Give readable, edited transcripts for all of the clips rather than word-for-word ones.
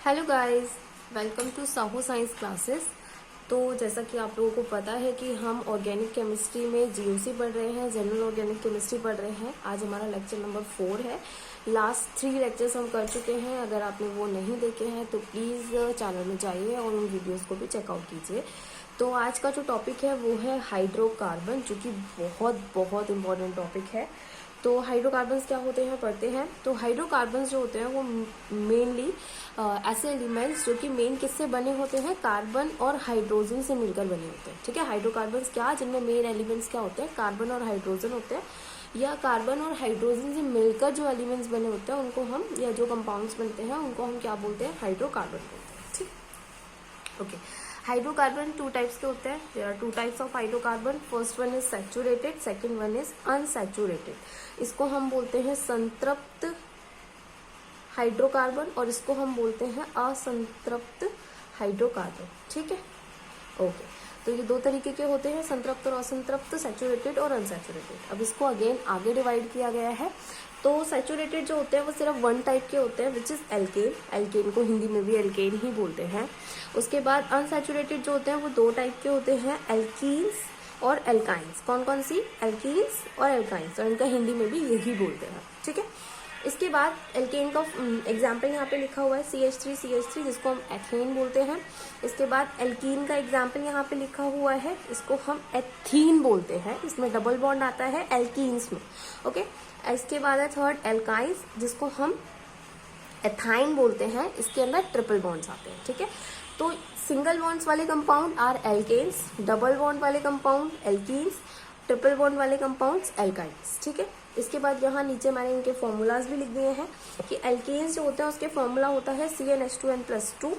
Hello guys, welcome to Sahu science classes. तो जैसा कि आप लोगों को पता है कि हम ऑर्गेनिक केमिस्ट्री में जीओसी पढ़ रहे हैं, जनरल ऑर्गेनिक केमिस्ट्री पढ़ रहे हैं। आज हमारा लेक्चर नंबर 4 है। लास्ट 3 लेक्चर्स हम कर चुके हैं। अगर आपने वो नहीं देखे हैं तो प्लीज़ चैनल में जाइए और उन वीडियोज़ को भी चेकआउट कीजिए। तो आज का जो टॉपिक है वो है हाइड्रोकार्बन, जो कि बहुत बहुत इम्पोर्टेंट टॉपिक है। तो हाइड्रोकार्बन्स क्या होते हैं पढ़ते हैं। तो हाइड्रोकार्बन्स जो होते हैं वो मेनली ऐसे एलिमेंट्स जो कि मेन किससे बने होते हैं, कार्बन और हाइड्रोजन से मिलकर बने होते हैं। ठीक है, हाइड्रोकार्बन्स क्या, जिनमें मेन एलिमेंट्स क्या होते हैं, कार्बन और हाइड्रोजन होते हैं, या कार्बन और हाइड्रोजन से मिलकर जो एलिमेंट्स बने होते हैं उनको हम, या जो कंपाउंड्स बनते हैं उनको हम क्या बोलते हैं, हाइड्रोकार्बन बोलते हैं। ठीक, ओके। हाइड्रोकार्बन 2 टाइप्स के होते हैं। There are 2 types of hydrocarbon. First one is saturated, second one is unsaturated. इसको हम बोलते हैं संतृप्त हाइड्रोकार्बन और इसको हम बोलते हैं असंतृप्त हाइड्रोकार्बन। ठीक है, ओके। तो ये 2 तरीके के होते हैं, संतृप्त और असंतृप्त, सैचुरेटेड और अनसैचुरेटेड। अब इसको अगेन आगे डिवाइड किया गया है। तो सैचुरेटेड जो होते हैं वो सिर्फ 1 टाइप के होते हैं, विच इज एल्केन। एल्केन को हिंदी में भी एल्केन ही बोलते हैं। उसके बाद अनसैचुरेटेड जो होते हैं वो 2 टाइप के होते हैं, एल्कीन्स और एल्काइंस। कौन कौन सी, एल्कीन्स और एल्काइंस, और इनका हिंदी में भी यही बोलते हैं। ठीक है, इसके बाद एल्केन का एग्जाम्पल यहाँ पे लिखा हुआ है CH3 जिसको हम एथेन बोलते हैं। इसके बाद एल्कीन का एग्जाम्पल यहाँ पे लिखा हुआ है, इसको हम एथीन बोलते हैं। इसमें डबल बॉन्ड आता है एल्कीन्स में। ओके, इसके बाद है थर्ड एल्काइंस, जिसको हम एथाइन बोलते हैं। इसके अंदर ट्रिपल बॉन्ड्स आते हैं। ठीक है, तो सिंगल बॉन्ड्स वाले compound are alkanes, double bond वाले कंपाउंड एल्कीन्स, ट्रिपल बॉन्ड वाले कंपाउंड्स एल्काइंस। ठीक है, इसके बाद यहाँ नीचे मैंने इनके फॉर्मूलाज भी लिख दिए हैं कि एल्केन्स जो होते हैं उसके फॉर्मूला होता है CnH2n+2,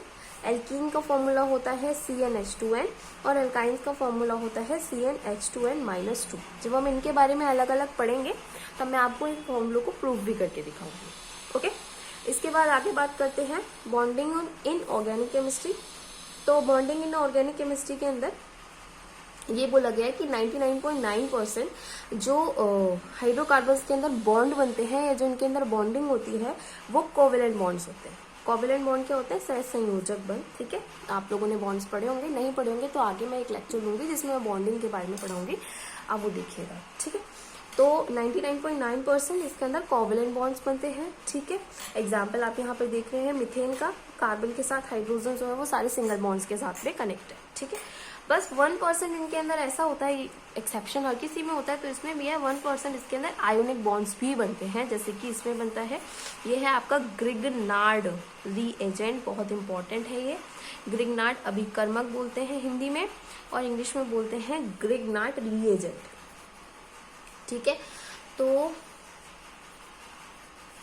एल्कीन का फॉर्मूला होता है CnH2n और एल्काइंस का फॉर्मूला होता है CnH2n-2। जब हम इनके बारे में अलग अलग पढ़ेंगे तब मैं आपको इन फॉर्मूलों को प्रूफ भी करके दिखाऊंगी। ओके, इसके बाद आगे बात करते हैं बॉन्डिंग इन ऑर्गेनिक केमिस्ट्री। तो बॉन्डिंग इन ऑर्गेनिक केमिस्ट्री के अंदर ये बोला गया है कि 99.9% जो हाइड्रोकार्बन्स के अंदर बॉन्ड बनते हैं या जो इनके अंदर बॉन्डिंग होती है वो कोवेलेंट बॉन्ड्स होते हैं। कोवेलेंट बॉन्ड क्या होते हैं, सहसंयोजक बंध। ठीक है, आप लोगों ने बॉन्ड्स पढ़े होंगे, नहीं पढ़े होंगे तो आगे मैं एक लेक्चर लूंगी जिसमें मैं बॉन्डिंग के बारे में पढ़ाऊंगी, आप वो देखिएगा। ठीक है, तो 99.9% इसके अंदर कोवेलेंट बॉन्ड्स बनते हैं। ठीक है, एग्जाम्पल आप यहाँ पे देख रहे हैं मिथेन का, कार्बन के साथ हाइड्रोजन जो है वो सारे सिंगल बॉन्ड्स के साथ में कनेक्ट है। ठीक है, बस 1% इनके अंदर ऐसा होता है, एक्सेप्शन हर किसी में होता है, तो इसमें भी है 1% इसके अंदर आयोनिक बॉन्ड्स भी बनते हैं। जैसे कि इसमें बनता है, ये है आपका ग्रिग्नार्ड रीएजेंट, बहुत इंपॉर्टेंट है ये। ग्रिग्नार्ड अभिकर्मक बोलते हैं हिंदी में, और इंग्लिश में बोलते हैं ग्रिग्नार्ड रीएजेंट। ठीक है, तो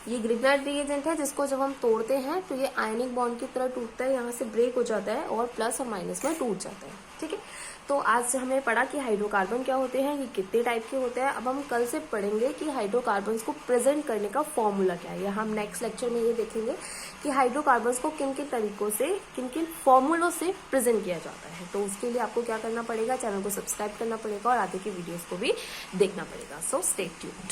ये ग्रिग्नार्ड रीएजेंट है जिसको जब हम तोड़ते हैं तो ये आयनिक बॉन्ड की तरह टूटता है, यहाँ से ब्रेक हो जाता है और प्लस और माइनस में टूट जाता है। ठीक है, तो आज हमने पढ़ा कि हाइड्रोकार्बन क्या होते हैं, ये कितने टाइप के होते हैं। अब हम कल से पढ़ेंगे कि हाइड्रोकार्बन्स को प्रेजेंट करने का फॉर्मूला क्या है, या हम नेक्स्ट लेक्चर में ये देखेंगे कि हाइड्रोकार्बन्स को किन किन तरीकों से, किन किन फॉर्मूलों से प्रेजेंट किया जाता है। तो उसके लिए आपको क्या करना पड़ेगा, चैनल को सब्सक्राइब करना पड़ेगा और आगे की वीडियोज को भी देखना पड़ेगा। So stay tuned.